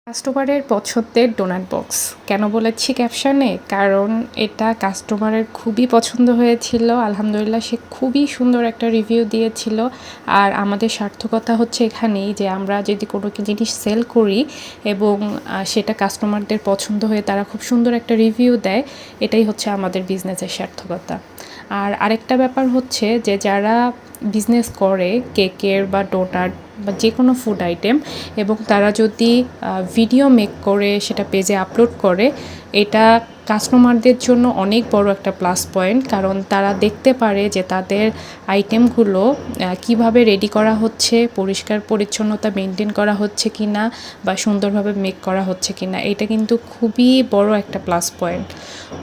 কাস্টমারের পছন্দের donut box কেন বলেছি ক্যাপশনে? কারণ এটা কাস্টমারের খুবই পছন্দ হয়েছিল। আলহামদুলিল্লাহ সে খুবই সুন্দর একটা রিভিউ দিয়েছিল। আর আমাদের সার্থকতা হচ্ছে এখানেই যে আমরা যদি কোনো জিনিস সেল করি এবং সেটা কাস্টমারদের পছন্দ হয়ে তারা খুব সুন্দর একটা রিভিউ দেয়, এটাই হচ্ছে আমাদের বিজনেসের সার্থকতা। আর আরেকটা ব্যাপার হচ্ছে যে যারা বিজনেস করে কেকের বা ডোনাট বা যে কোনো ফুড আইটেম এবং তারা যদি ভিডিও মেক করে সেটা পেজে আপলোড করে, এটা কাস্টমারদের জন্য অনেক বড় একটা প্লাস পয়েন্ট। কারণ তারা দেখতে পারে যে তাদের আইটেমগুলো কিভাবে রেডি করা হচ্ছে, পরিষ্কার পরিচ্ছন্নতা মেনটেন করা হচ্ছে কি না বা সুন্দরভাবে মেক করা হচ্ছে কি না। এটা কিন্তু খুবই বড় একটা প্লাস পয়েন্ট।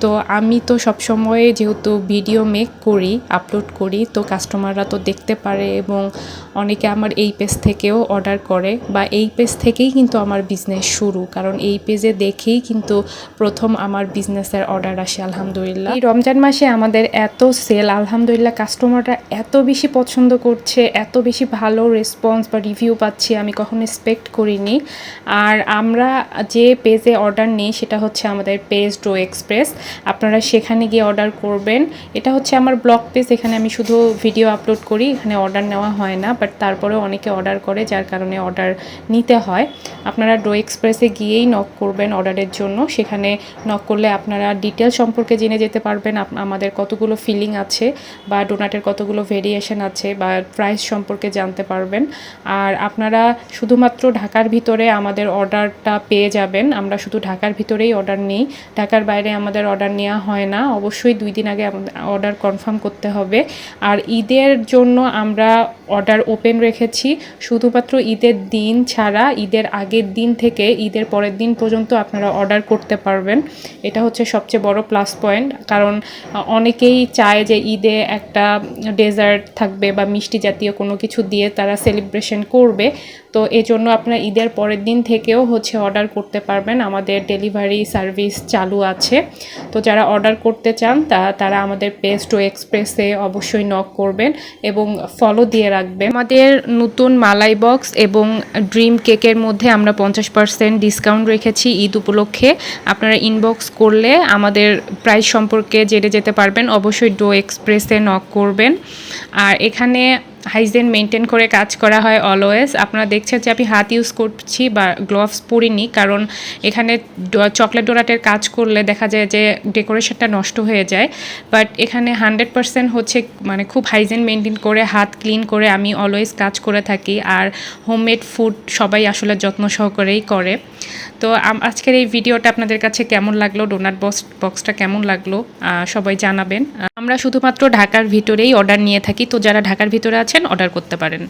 তো আমি তো সবসময় যেহেতু ভিডিও মেক করি, আপলোড করি, তো কাস্টমাররা তো দেখতে পারে এবং অনেকে আমার এই পেজ থেকেও অর্ডার করে বা এই পেজ থেকেই কিন্তু আমার বিজনেস শুরু। কারণ এই পেজে দেখেই কিন্তু প্রথম আমার বিজনেসের অর্ডার আসে আলহামদুলিল্লাহ। এই রমজান মাসে আমাদের এত সেল, আলহামদুলিল্লাহ কাস্টমাররা এত বেশি পছন্দ করছে, এত বেশি ভালো রেসপন্স বা রিভিউ পাচ্ছি, আমি কখনো এক্সপেক্ট করিনি। আর আমরা যে পেজে অর্ডার নিই সেটা হচ্ছে আমাদের পেজ ডো এক্সপ্রেস। আপনারা সেখানে গিয়ে অর্ডার করবেন। এটা হচ্ছে আমার ব্লগ পেজ, এখানে আমি শুধু ভিডিও আপলোড করি, এখানে অর্ডার নেওয়া হয় না, বাট তারপরেও অনেকে অর্ডার করে যার কারণে অর্ডার নিতে হয়। আপনারা ডো এক্সপ্রেসে গিয়েই নক করবেন অর্ডারের জন্য। সেখানে নক করলে আপনারা ডিটেল সম্পর্কে জেনে যেতে পারবেন, আমাদের কতগুলো ফিলিং আছে বা ডোনাটের কতগুলো ভেরিয়েশন আছে বা প্রাইস সম্পর্কে জানতে পারবেন। আর আপনারা শুধুমাত্র ঢাকার ভিতরে আমাদের অর্ডারটা পেয়ে যাবেন। আমরা শুধু ঢাকার ভিতরেই অর্ডার নিই, ঢাকার বাইরে আমাদের অর্ডার নেওয়া হয় না। অবশ্যই 2 দিন আগে অর্ডার কনফার্ম করতে হবে। আর ঈদের জন্য আমরা অর্ডার ওপেন রেখেছি। শুধুমাত্র ঈদের দিন ছাড়া ঈদের আগের দিন থেকে ঈদের পরের দিন পর্যন্ত আপনারা অর্ডার করতে পারবেন। এটা হচ্ছে সবচেয়ে বড় প্লাস পয়েন্ট। কারণ অনেকেই চায় যে ঈদে একটা ডেজার্ট থাকবে বা মিষ্টি জাতীয় কোনো কিছু দিয়ে তারা সেলিব্রেশন করবে। তো এজন্য আপনারা ঈদের পরের দিন থেকেও হচ্ছে অর্ডার করতে পারবেন। আমাদের ডেলিভারি সার্ভিস চালু আছে। তো যারা অর্ডার করতে চান তারা আমাদের পেজ টু এক্সপ্রেসে অবশ্যই নক করবেন এবং ফলো দিয়ে রাখবেন। আমাদের নতুন মালাই বক্স এবং ড্রিম কেকের মধ্যে আমরা 50% ডিসকাউন্ট রেখেছি ঈদ উপলক্ষে। আপনারা ইনবক্স করলে আমাদের প্রাইস সম্পর্কে জেনে যেতে পারবেন। অবশ্যই ডো এক্সপ্রেসে নক করবেন। আর এখানে হাইজিন মেনটেন করে কাজ করা হয় অলওয়েজ। আপনারা দেখছেন যে আমি হাত ইউজ করছি বা গ্লোভস পরিনি, কারণ এখানে চকলেট ডোনাটের কাজ করলে দেখা যায় যে ডেকোরেশনটা নষ্ট হয়ে যায়। বাট এখানে 100% হচ্ছে মানে খুব হাইজিন মেনটেন করে হাত ক্লিন করে আমি অলওয়েজ কাজ করে থাকি। আর হোমমেড ফুড সবাই আসলে যত্ন সহকারেই করে। তো আজকের এই ভিডিওটা আপনাদের কাছে কেমন লাগলো, ডোনাট বক্সটা কেমন লাগলো সবাই জানাবেন। আমরা শুধুমাত্র ঢাকার ভিতরেই অর্ডার নিয়ে থাকি, তো যারা ঢাকার ভিতরে আছেন অর্ডার করতে পারেন।